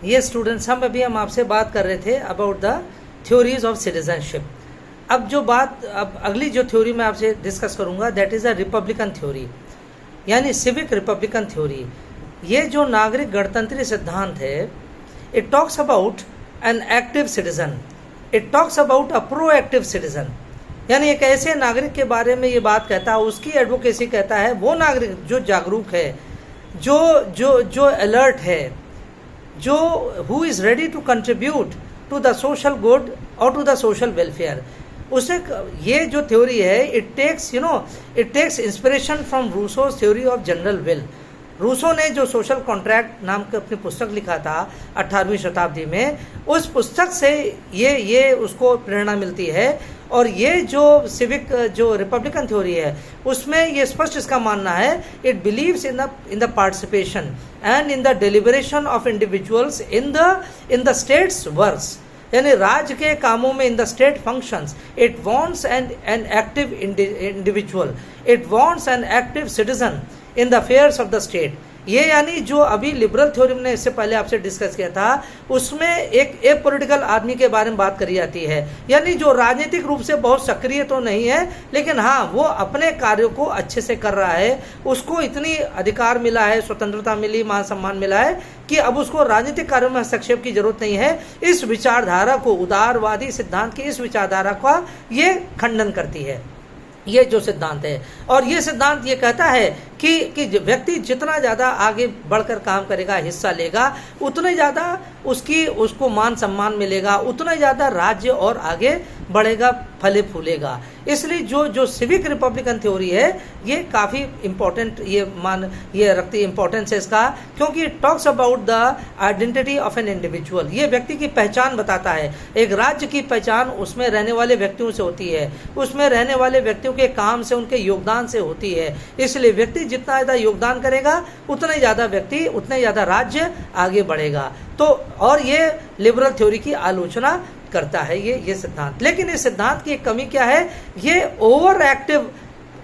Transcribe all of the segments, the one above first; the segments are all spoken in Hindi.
ये स्टूडेंट्स हम आपसे बात कर रहे थे about the theories of citizenship. अब अगली जो थ्योरी मैं आपसे डिस्कस करूंगा that is a Republican theory, यानी सिविक रिपब्लिकन थ्योरी। ये जो नागरिक गणतंत्रीय सिद्धांत है, it talks about an active citizen, it talks about a proactive citizen, यानी एक ऐसे नागरिक के बारे में ये बात कहता है, उसकी एडवोकेसी कहता है, वो नागरिक जो जागरूक है, जो जो जो अलर्ट है, जो who is ready to contribute to the social good और टू द सोशल वेलफेयर। उसे ये जो थ्योरी है it takes inspiration from Rousseau's theory of general will. Rousseau ने जो सोशल कॉन्ट्रैक्ट नाम की अपनी पुस्तक लिखा था 18वीं शताब्दी में, उस पुस्तक से ये उसको प्रेरणा मिलती है। और ये जो सिविक जो रिपब्लिकन थ्योरी है उसमें ये स्पष्ट इसका मानना है, it believes in the participation and in the डिलिबरेशन of individuals in the states works, यानी राज्य के कामों में, in the state functions. It wants an active individual, it wants an active citizen in the affairs of the state. ये यानी जो अभी लिबरल थ्योरी में इससे पहले आपसे डिस्कस किया था, उसमें एक पॉलिटिकल आदमी के बारे में बात करी जाती है, यानी जो राजनीतिक रूप से बहुत सक्रिय तो नहीं है, लेकिन हाँ वो अपने कार्यों को अच्छे से कर रहा है, उसको इतनी अधिकार मिला है, स्वतंत्रता मिली, मान सम्मान मिला है कि अब उसको राजनीतिक कार्यों में हस्तक्षेप की जरूरत नहीं है। इस विचारधारा को, उदारवादी सिद्धांत की इस विचारधारा का ये खंडन करती है, ये जो सिद्धांत है। और ये सिद्धांत ये कहता है कि व्यक्ति जितना ज़्यादा आगे बढ़कर काम करेगा, हिस्सा लेगा, उतने ज़्यादा उसको मान सम्मान मिलेगा, उतना ज़्यादा राज्य और आगे बढ़ेगा, फले फूलेगा। इसलिए जो सिविक रिपब्लिकन थ्योरी है ये काफ़ी इम्पोर्टेंट, ये रखती है इम्पोर्टेंस है इसका, क्योंकि it talks about the identity of an individual. ये व्यक्ति की पहचान बताता है। एक राज्य की पहचान उसमें रहने वाले व्यक्तियों से होती है, उसमें रहने वाले व्यक्तियों के काम से, उनके योगदान से होती है। इसलिए व्यक्ति जितना ज़्यादा योगदान करेगा उतने ज़्यादा व्यक्ति, उतने ज़्यादा राज्य आगे बढ़ेगा। तो और ये लिबरल थ्योरी की आलोचना करता है ये सिद्धांत। लेकिन इस सिद्धांत की एक कमी क्या है, ये ओवर एक्टिव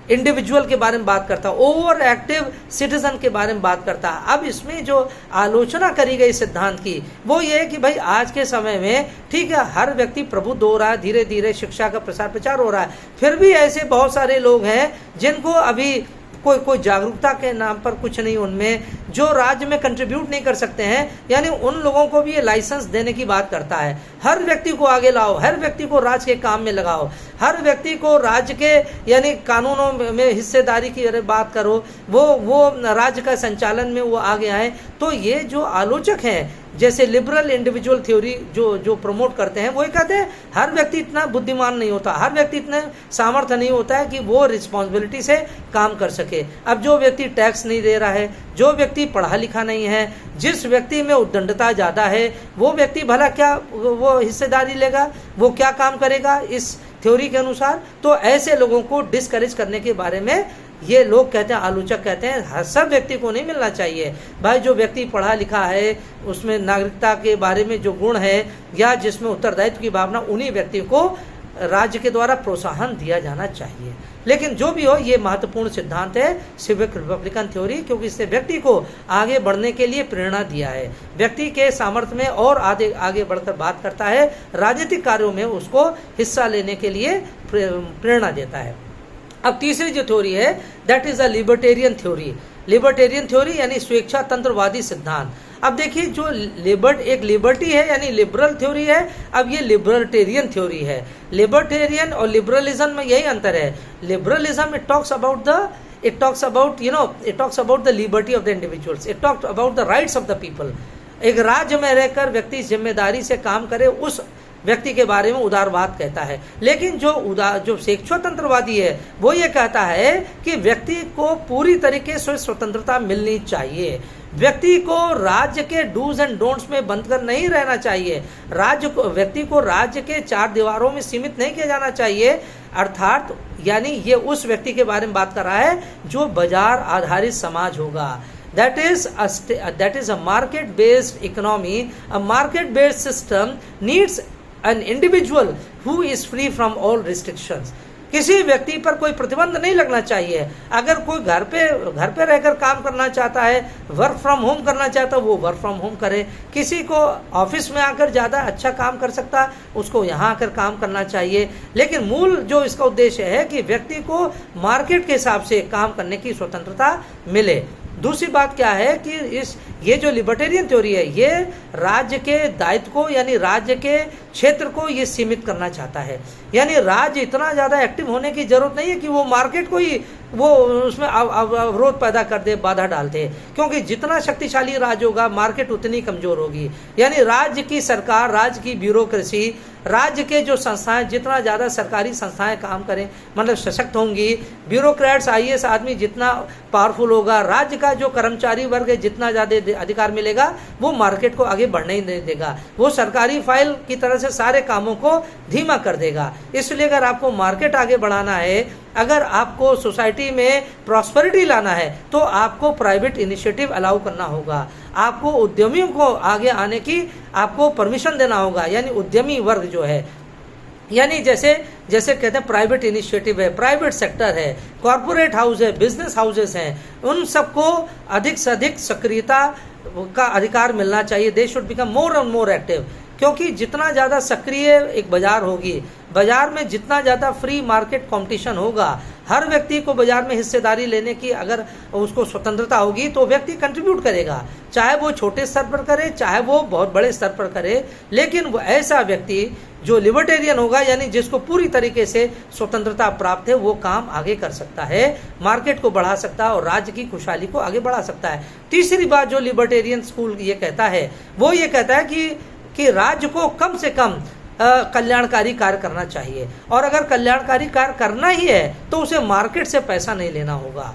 इंडिविजुअल के बारे में बात करता है, ओवर एक्टिव सिटीजन के बारे में बात करता है। अब इसमें जो आलोचना करी गई सिद्धांत की वो ये है कि भाई आज के समय में ठीक है हर व्यक्ति प्रबुद्ध हो रहा है, धीरे धीरे शिक्षा का प्रसार प्रचार हो रहा है, फिर भी ऐसे बहुत सारे लोग हैं जिनको अभी कोई जागरूकता के नाम पर कुछ नहीं उनमें, जो राज्य में कंट्रीब्यूट नहीं कर सकते हैं, यानी उन लोगों को भी ये लाइसेंस देने की बात करता है। हर व्यक्ति को आगे लाओ, हर व्यक्ति को राज्य के काम में लगाओ, हर व्यक्ति को राज्य के यानी कानूनों में हिस्सेदारी की बात करो, वो राज्य का संचालन में वो आगे आए। तो ये जो आलोचक हैं, जैसे लिबरल इंडिविजुअल थ्योरी जो प्रमोट करते हैं, वो ये कहते हैं हर व्यक्ति इतना बुद्धिमान नहीं होता, हर व्यक्ति इतना सामर्थ्य नहीं होता है कि वो रिस्पॉन्सिबिलिटी से काम कर सके। अब जो व्यक्ति टैक्स नहीं दे रहा है, जो व्यक्ति पढ़ा लिखा नहीं है, जिस व्यक्ति में उद्दंडता ज़्यादा है, वो व्यक्ति भला क्या वो हिस्सेदारी लेगा, वो क्या काम करेगा इस थ्योरी के अनुसार। तो ऐसे लोगों को डिस्करेज करने के बारे में ये लोग कहते हैं, आलोचक कहते हैं हर सब व्यक्ति को नहीं मिलना चाहिए। भाई जो व्यक्ति पढ़ा लिखा है, उसमें नागरिकता के बारे में जो गुण है या जिसमें उत्तरदायित्व की भावना, उन्हीं व्यक्ति को राज्य के द्वारा प्रोत्साहन दिया जाना चाहिए। लेकिन जो भी हो, ये महत्वपूर्ण सिद्धांत है सिविक रिपब्लिकन थ्योरी, क्योंकि इससे व्यक्ति को आगे बढ़ने के लिए प्रेरणा दिया है, व्यक्ति के सामर्थ्य में और आगे बढ़कर बात करता है, राजनीतिक कार्यों में उसको हिस्सा लेने के लिए प्रेरणा देता है। अब तीसरी जो थ्योरी है that is a libertarian theory. Libertarian theory यानी स्वेच्छा तंत्रवादी सिद्धांत। अब देखिए जो एक लिबर्टी है यानी लिबरल थ्योरी है, अब ये लिबर्टेरियन थ्योरी है। लिबर्टेरियन और लिबरलिज्म में यही अंतर है। Liberalism it talks about the liberty of the individuals, it talks about the rights of the people. एक राज्य में रहकर व्यक्ति जिम्मेदारी से काम करे, उस व्यक्ति के बारे में उदारवाद कहता है। लेकिन जो स्वेच्छातंत्रवादी है वो ये कहता है कि व्यक्ति को पूरी तरीके से स्वतंत्रता मिलनी चाहिए, व्यक्ति को राज्य के डूज एंड डोंट्स में बंधकर नहीं रहना चाहिए, व्यक्ति को राज्य के चार दीवारों में सीमित नहीं किया जाना चाहिए। अर्थात यानी ये उस व्यक्ति के बारे में बात कर रहा है जो बाजार आधारित समाज होगा। That is a market-based economy. A market-based system needs an individual who is free from all restrictions. किसी व्यक्ति पर कोई प्रतिबंध नहीं लगना चाहिए। अगर कोई घर पे रहकर काम करना चाहता है, वर्क फ्रॉम होम करना चाहता है, वो वर्क फ्रॉम होम करे। किसी को ऑफिस में आकर ज़्यादा अच्छा काम कर सकता है, उसको यहाँ आकर काम करना चाहिए। लेकिन मूल जो इसका उद्देश्य है कि व्यक्ति को मार्केट के हिसाब से काम करने की स्वतंत्रता मिले। दूसरी बात क्या है कि ये जो लिबर्टेरियन थ्योरी है, ये राज्य के दायित्व को यानी राज्य के क्षेत्र को ये सीमित करना चाहता है। यानी राज्य इतना ज़्यादा एक्टिव होने की जरूरत नहीं है कि वो मार्केट को ही वो उसमें अवरोध पैदा कर दे, बाधा डाल दे, क्योंकि जितना शक्तिशाली राज्य होगा मार्केट उतनी कमजोर होगी। यानी राज्य की सरकार, राज्य की ब्यूरोक्रेसी, राज्य के जो संस्थाएं, जितना ज़्यादा सरकारी संस्थाएं काम करें मतलब सशक्त होंगी, ब्यूरोक्रेट्स IAS आदमी जितना पावरफुल होगा, राज्य का जो कर्मचारी वर्ग है जितना ज़्यादा अधिकार मिलेगा, वो मार्केट को आगे बढ़ने ही नहीं देगा। वो सरकारी फाइल की तरह से सारे कामों को धीमा कर देगा। इसलिए अगर आपको मार्केट आगे बढ़ाना है, अगर आपको सोसाइटी में प्रॉस्पेरिटी लाना है, तो आपको प्राइवेट इनिशिएटिव अलाउ करना होगा। आपको उद्यमियों को आगे आने की आपको परमिशन देना होगा। यानी उद्यमी वर्ग जो है, यानी जैसे कहते हैं प्राइवेट इनिशिएटिव है, प्राइवेट सेक्टर है, कॉरपोरेट हाउस है, बिजनेस हाउसेस हैं, उन सबको अधिक से अधिक सक्रियता का अधिकार मिलना चाहिए। They should become more and more active, क्योंकि जितना ज़्यादा सक्रिय एक बाजार होगी, बाजार में जितना ज़्यादा फ्री मार्केट कंपटीशन होगा, हर व्यक्ति को बाजार में हिस्सेदारी लेने की अगर उसको स्वतंत्रता होगी, तो व्यक्ति कंट्रीब्यूट करेगा, चाहे वो छोटे स्तर पर करे, चाहे वो बहुत बड़े स्तर पर करे। लेकिन वो ऐसा व्यक्ति जो लिबर्टेरियन होगा, यानी जिसको पूरी तरीके से स्वतंत्रता प्राप्त है, वो काम आगे कर सकता है, मार्केट को बढ़ा सकता है और राज्य की खुशहाली को आगे बढ़ा सकता है। तीसरी बात जो लिबर्टेरियन स्कूल ये कहता है, वो ये कहता है कि राज्य को कम से कम कल्याणकारी कार्य करना चाहिए, और अगर कल्याणकारी कार्य करना ही है तो उसे मार्केट से पैसा नहीं लेना होगा।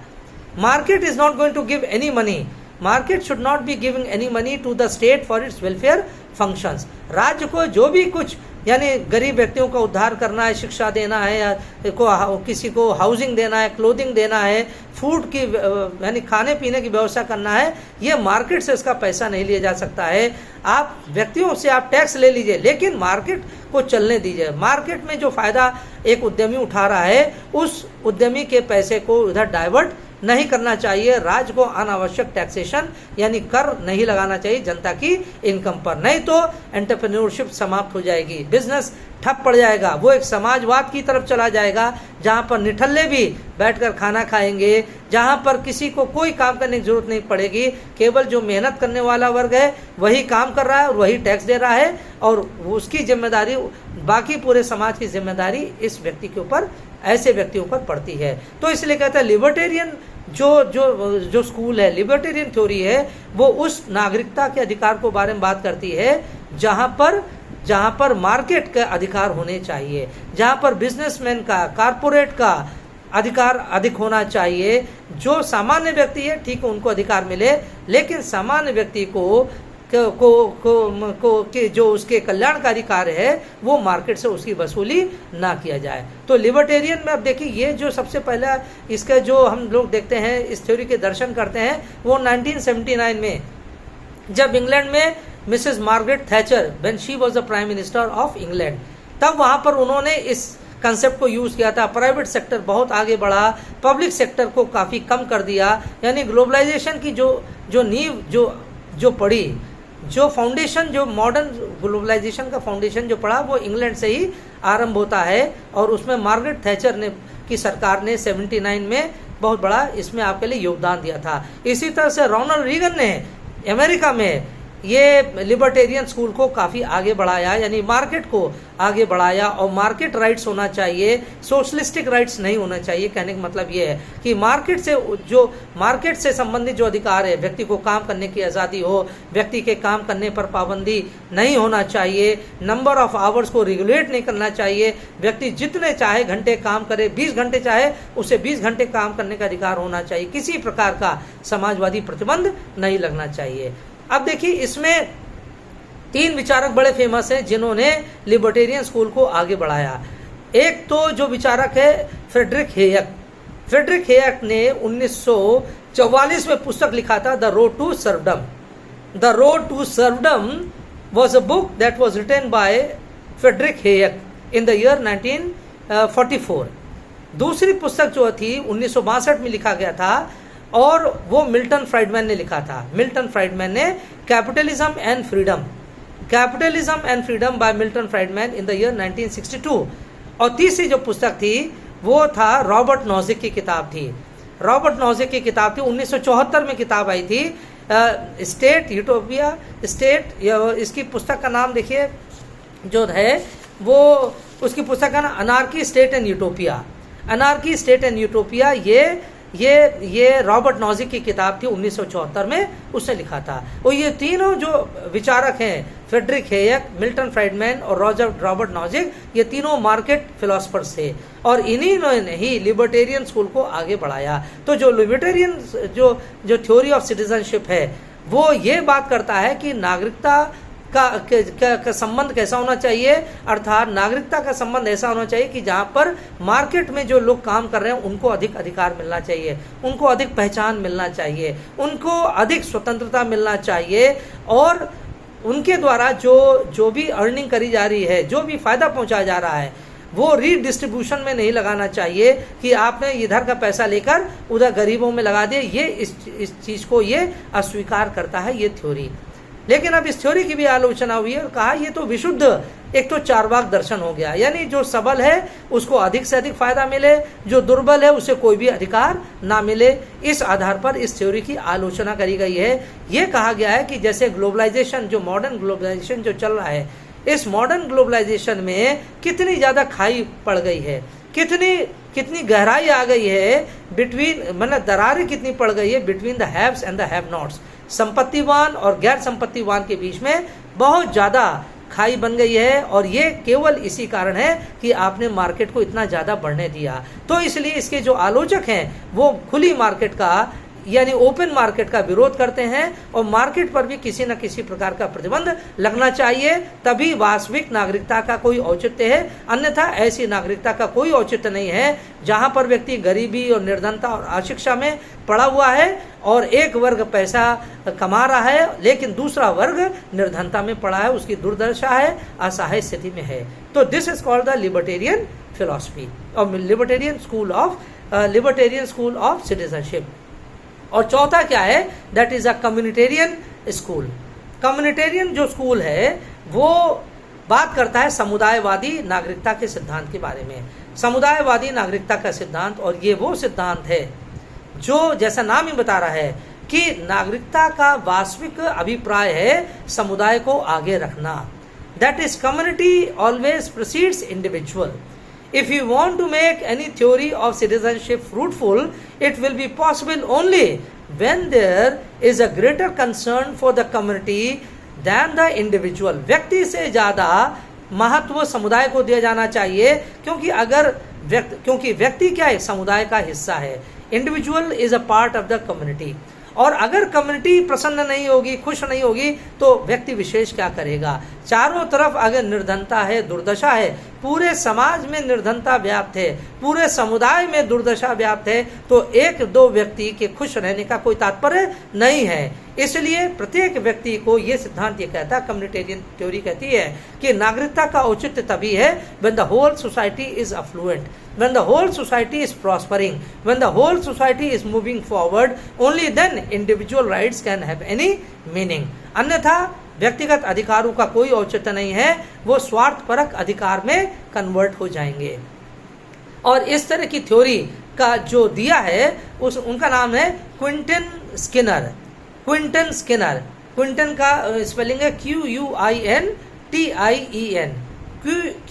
Market is not going to give any money, market should not be giving any money to the state for its welfare functions. राज्य को जो भी कुछ यानी गरीब व्यक्तियों का उद्धार करना है, शिक्षा देना है, या किसी को हाउसिंग देना है, क्लोथिंग देना है, फूड की यानी खाने पीने की व्यवस्था करना है, ये मार्केट से इसका पैसा नहीं लिया जा सकता है। आप व्यक्तियों से आप टैक्स ले लीजिए, लेकिन मार्केट को चलने दीजिए। मार्केट में जो फायदा एक उद्यमी उठा रहा है, उस उद्यमी के पैसे को इधर डाइवर्ट नहीं करना चाहिए। राज्य को अनावश्यक टैक्सेशन यानी कर नहीं लगाना चाहिए जनता की इनकम पर, नहीं तो एंटरप्रेन्योरशिप समाप्त हो जाएगी, बिजनेस ठप पड़ जाएगा, वो एक समाजवाद की तरफ चला जाएगा, जहाँ पर निठल्ले भी बैठकर खाना खाएंगे, जहाँ पर किसी को कोई काम करने की जरूरत नहीं पड़ेगी, केवल जो मेहनत करने वाला वर्ग है वही काम कर रहा है और वही टैक्स दे रहा है, और उसकी जिम्मेदारी, बाकी पूरे समाज की जिम्मेदारी इस व्यक्ति के ऊपर, ऐसे व्यक्तियों पर पड़ती है। तो इसलिए कहता है लिबर्टेरियन जो स्कूल है, लिबर्टेरियन थ्योरी है, वो उस नागरिकता के अधिकार को बारे में बात करती है जहाँ पर मार्केट का अधिकार होने चाहिए, जहाँ पर बिजनेसमैन का, कारपोरेट का अधिकार अधिक होना चाहिए। जो सामान्य व्यक्ति है ठीक है, उनको अधिकार मिले, लेकिन सामान्य व्यक्ति को कि जो उसके कल्याणकारी कार्य है वो मार्केट से उसकी वसूली ना किया जाए। तो लिबर्टेरियन में अब देखिए, ये जो सबसे पहला इसका जो हम लोग देखते हैं, इस थ्योरी के दर्शन करते हैं, वो 1979 में जब इंग्लैंड में Mrs Margaret Thatcher, when she was the prime minister of England, तब वहाँ पर उन्होंने इस कंसेप्ट को यूज़ किया था। प्राइवेट सेक्टर बहुत आगे बढ़ा, पब्लिक सेक्टर को काफ़ी कम कर दिया। यानी ग्लोबलाइजेशन की जो नींव जो पड़ी, जो फाउंडेशन, जो मॉडर्न ग्लोबलाइजेशन का फाउंडेशन जो पड़ा, वो इंग्लैंड से ही आरंभ होता है, और उसमें मार्गरेट थैचर की सरकार ने 79 में बहुत बड़ा इसमें आपके लिए योगदान दिया था। इसी तरह से रोनाल्ड रीगन ने अमेरिका में ये लिबर्टेरियन स्कूल को काफ़ी आगे बढ़ाया, यानी मार्केट को आगे बढ़ाया, और मार्केट राइट्स होना चाहिए, सोशलिस्टिक राइट्स नहीं होना चाहिए। कहने का मतलब ये है कि मार्केट से संबंधित जो अधिकार है, व्यक्ति को काम करने की आज़ादी हो, व्यक्ति के काम करने पर पाबंदी नहीं होना चाहिए, नंबर ऑफ आवर्स को रेगुलेट नहीं करना चाहिए, व्यक्ति जितने चाहे घंटे काम करे, 20 घंटे चाहे उसे 20 घंटे काम करने का अधिकार होना चाहिए, किसी प्रकार का समाजवादी प्रतिबंध नहीं लगना चाहिए। अब देखिए, इसमें 3 विचारक बड़े फेमस हैं जिन्होंने लिबर्टेरियन स्कूल को आगे बढ़ाया। एक तो जो विचारक है फ्रेडरिक हेयक। फ्रेडरिक हेयक ने 1944 में पुस्तक लिखा था, the road to serfdom. The road to serfdom was a book that was written by Friedrich Hayek in the year 1944। दूसरी पुस्तक जो थी 1962 में लिखा गया था, और वो मिल्टन फ्राइडमैन ने लिखा था। मिल्टन फ्राइडमैन ने capitalism and freedom, capitalism and freedom bye Milton Friedman in the year 1962। और तीसरी जो पुस्तक थी वो था रॉबर्ट नॉजिक की किताब थी। रॉबर्ट नॉजिक की किताब थी, 1974 में किताब आई थी, स्टेट यूटोपिया स्टेट। इसकी पुस्तक का नाम देखिए जो है वो, उसकी पुस्तक का नाम anarchy state and utopia. Anarchy state and utopia ये रॉबर्ट नॉजिक की किताब थी, 1974 में उसने लिखा था। और ये तीनों जो विचारक हैं, फ्रेडरिक हेयक, मिल्टन फ्राइडमैन और रॉबर्ट नॉजिक, ये तीनों मार्केट फिलोसफर्स थे, और इन्हीं ने ही लिबर्टेरियन स्कूल को आगे बढ़ाया। तो जो लिबर्टेरियन जो थ्योरी ऑफ सिटीजनशिप है वो ये बात करता है कि नागरिकता का संबंध कैसा होना चाहिए, अर्थात नागरिकता का संबंध ऐसा होना चाहिए कि जहाँ पर मार्केट में जो लोग काम कर रहे हैं उनको अधिक अधिकार मिलना चाहिए, उनको अधिक पहचान मिलना चाहिए, उनको अधिक स्वतंत्रता मिलना चाहिए, और उनके द्वारा जो भी अर्निंग करी जा रही है, जो भी फायदा पहुंचाया जा रहा है, वो रीडिस्ट्रीब्यूशन में नहीं लगाना चाहिए कि आपने इधर का पैसा लेकर उधर गरीबों में लगा दिया। ये इस चीज़ को ये अस्वीकार करता है ये थ्योरी। लेकिन अब इस थ्योरी की भी आलोचना हुई और कहा ये तो विशुद्ध एक तो चारवाक दर्शन हो गया, यानी जो सबल है उसको अधिक से अधिक फायदा मिले, जो दुर्बल है उसे कोई भी अधिकार ना मिले। इस आधार पर इस थ्योरी की आलोचना करी गई है। ये कहा गया है कि जैसे ग्लोबलाइजेशन, जो मॉडर्न ग्लोबलाइजेशन जो चल रहा है, इस मॉडर्न ग्लोबलाइजेशन में कितनी ज़्यादा खाई पड़ गई है, कितनी गहराई आ गई है बिटवीन, मतलब दरारें कितनी पड़ गई है between the haves and the have nots, संपत्तिवान और गैर संपत्तिवान के बीच में बहुत ज़्यादा खाई बन गई है। और ये केवल इसी कारण है कि आपने मार्केट को इतना ज़्यादा बढ़ने दिया। तो इसलिए इसके जो आलोचक हैं वो खुली मार्केट का, यानी ओपन मार्केट का विरोध करते हैं, और मार्केट पर भी किसी न किसी प्रकार का प्रतिबंध लगना चाहिए, तभी वास्तविक नागरिकता का कोई औचित्य है। अन्यथा ऐसी नागरिकता का कोई औचित्य नहीं है जहां पर व्यक्ति गरीबी और निर्धनता और अशिक्षा में पड़ा हुआ है, और एक वर्ग पैसा कमा रहा है लेकिन दूसरा वर्ग निर्धनता में पड़ा है, उसकी दुर्दशा है, असहाय स्थिति में है। तो this is called the libertarian philosophy और लिबर्टेरियन स्कूल ऑफ सिटीजनशिप। और चौथा क्या है, that is a communitarian school. Communitarian जो स्कूल है वो बात करता है समुदायवादी नागरिकता के सिद्धांत के बारे में। समुदायवादी नागरिकता का सिद्धांत, और ये वो सिद्धांत है जो जैसा नाम ही बता रहा है कि नागरिकता का वास्तविक अभिप्राय है समुदाय को आगे रखना। That is community always proceeds individual. If you want to make any theory of citizenship fruitful, it will be possible only when there is a greater concern for the community than the individual. व्यक्ति से ज़्यादा महत्व समुदाय को दिया जाना चाहिए, क्योंकि व्यक्ति क्या है, समुदाय का हिस्सा है। Individual is a part of the community. और अगर कम्युनिटी प्रसन्न नहीं होगी, खुश नहीं होगी, तो व्यक्ति विशेष क्या करेगा। चारों तरफ अगर निर्धनता है, दुर्दशा है, पूरे समाज में निर्धनता व्याप्त है, पूरे समुदाय में दुर्दशा व्याप्त है, तो एक दो व्यक्ति के खुश रहने का कोई तात्पर्य नहीं है। इसलिए प्रत्येक व्यक्ति को ये सिद्धांत ये कहता है, कम्युनिटेरियन थ्योरी कहती है कि नागरिकता का औचित्य तभी है when the whole society is affluent, when the whole society is prospering, when the whole society is moving forward, only then individual rights can have any meaning. अन्यथा व्यक्तिगत अधिकारों का कोई औचित्य नहीं है, वो स्वार्थपरक अधिकार में कन्वर्ट हो जाएंगे। और इस तरह की थ्योरी का जो दिया है उनका नाम है क्विंटन स्किनर। क्विंटन का स्पेलिंग है QUINTIEN,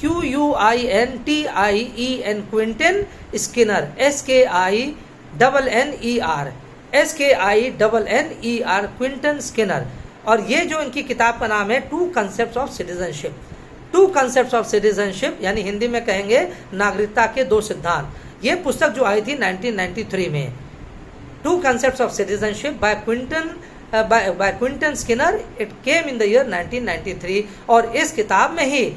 QUINTIEN, Quentin Skinner, SKINNER, Quentin Skinner. और ये जो इनकी किताब का नाम है two concepts of citizenship. Two concepts of citizenship यानी हिंदी में कहेंगे नागरिकता के दो सिद्धांत। ये पुस्तक जो आई थी 1993 में, two concepts of citizenship by Quentin Skinner, it came in the year 1993। और इस किताब में ही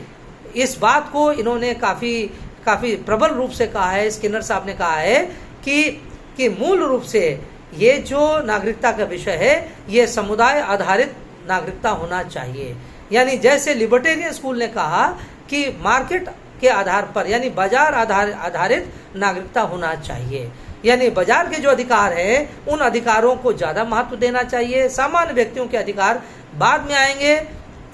इस बात को इन्होंने काफ़ी प्रबल रूप से कहा है, स्किनर साहब ने कहा है कि मूल रूप से ये जो नागरिकता का विषय है ये समुदाय आधारित नागरिकता होना चाहिए। यानी जैसे लिबर्टेरियन स्कूल ने कहा कि मार्केट के आधार पर यानी बाजार आधारित नागरिकता होना चाहिए। यानी बाजार के जो अधिकार है उन अधिकारों को ज़्यादा महत्व देना चाहिए, सामान्य व्यक्तियों के अधिकार बाद में आएंगे।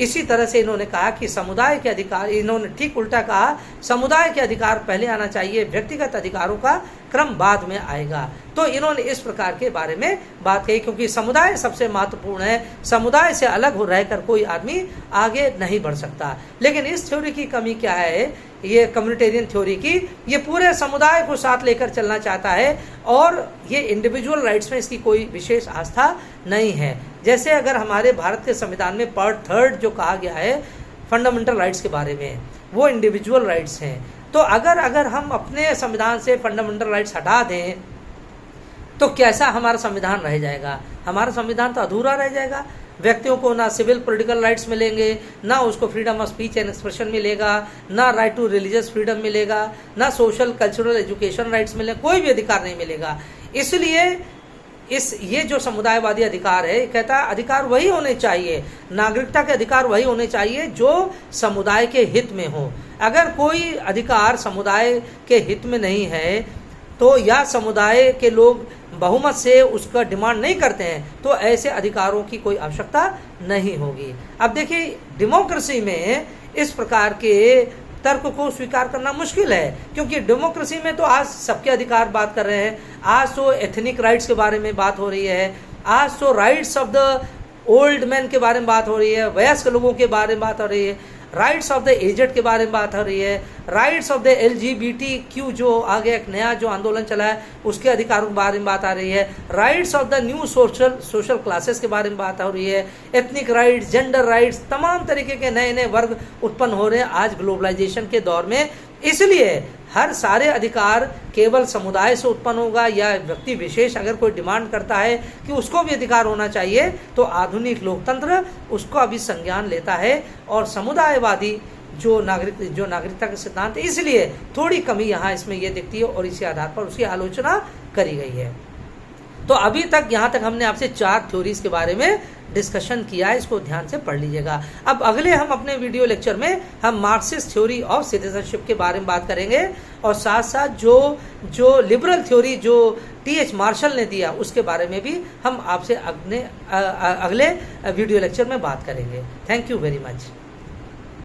इसी तरह से इन्होंने कहा कि समुदाय के अधिकार, इन्होंने ठीक उल्टा कहा, समुदाय के अधिकार पहले आना चाहिए, व्यक्तिगत अधिकारों का क्रम बाद में आएगा। तो इन्होंने इस प्रकार के बारे में बात कही, क्योंकि समुदाय सबसे महत्वपूर्ण है, समुदाय से अलग हो रहकर कोई आदमी आगे नहीं बढ़ सकता। लेकिन इस थ्योरी की कमी क्या है, ये कम्युनिटेरियन थ्योरी की, ये पूरे समुदाय को साथ लेकर चलना चाहता है और ये इंडिविजुअल राइट्स में इसकी कोई विशेष आस्था नहीं है। जैसे अगर हमारे भारत के संविधान में पार्ट 3 जो कहा गया है फंडामेंटल राइट्स के बारे में, वो इंडिविजुअल राइट्स हैं। तो अगर हम अपने संविधान से फंडामेंटल राइट्स हटा दें तो कैसा हमारा संविधान रह जाएगा? हमारा संविधान तो अधूरा रह जाएगा। व्यक्तियों को ना सिविल पॉलिटिकल राइट्स मिलेंगे, ना उसको freedom of speech and expression मिलेगा, ना राइट टू रिलीजियस फ्रीडम मिलेगा, ना सोशल कल्चरल एजुकेशन राइट्स मिलेंगे, कोई भी अधिकार नहीं मिलेगा। इसलिए ये जो समुदायवादी अधिकार है, कहता है अधिकार वही होने चाहिए, नागरिकता के अधिकार वही होने चाहिए जो समुदाय के हित में हो। अगर कोई अधिकार समुदाय के हित में नहीं है तो या समुदाय के लोग बहुमत से उसका डिमांड नहीं करते हैं तो ऐसे अधिकारों की कोई आवश्यकता नहीं होगी। अब देखिए, डेमोक्रेसी में इस प्रकार के तर्क को स्वीकार करना मुश्किल है, क्योंकि डेमोक्रेसी में तो आज सबके अधिकार बात कर रहे हैं। आज तो एथनिक राइट्स के बारे में बात हो रही है, आज तो rights of the old man के बारे में बात हो रही है, वयस्क लोगों के बारे में बात हो रही है, राइट्स ऑफ द एजेड के बारे में बात हो रही है, राइट्स ऑफ द LGBTQ जो आगे एक नया जो आंदोलन चला है उसके अधिकारों के बारे में बात आ रही है, rights of the new social classes के बारे में बात हो रही है, एथनिक राइट्स, जेंडर राइट्स, तमाम तरीके के नए नए वर्ग उत्पन्न हो रहे हैं आज ग्लोबलाइजेशन के दौर में। इसलिए हर सारे अधिकार केवल समुदाय से उत्पन्न होगा या व्यक्ति विशेष अगर कोई डिमांड करता है कि उसको भी अधिकार होना चाहिए तो आधुनिक लोकतंत्र उसको अभी संज्ञान लेता है और समुदायवादी जो नागरिकता के सिद्धांत, इसलिए थोड़ी कमी यहाँ इसमें ये दिखती है और इसी आधार पर उसकी आलोचना करी गई है। तो अभी तक यहाँ तक हमने आपसे 4 थ्योरीज के बारे में डिस्कशन किया है, इसको ध्यान से पढ़ लीजिएगा। अब अगले हम अपने वीडियो लेक्चर में हम मार्क्सिस्ट थ्योरी ऑफ सिटीजनशिप के बारे में बात करेंगे और साथ साथ जो लिबरल थ्योरी जो TH मार्शल ने दिया उसके बारे में भी हम आपसे अगले वीडियो लेक्चर में बात करेंगे। Thank you very much.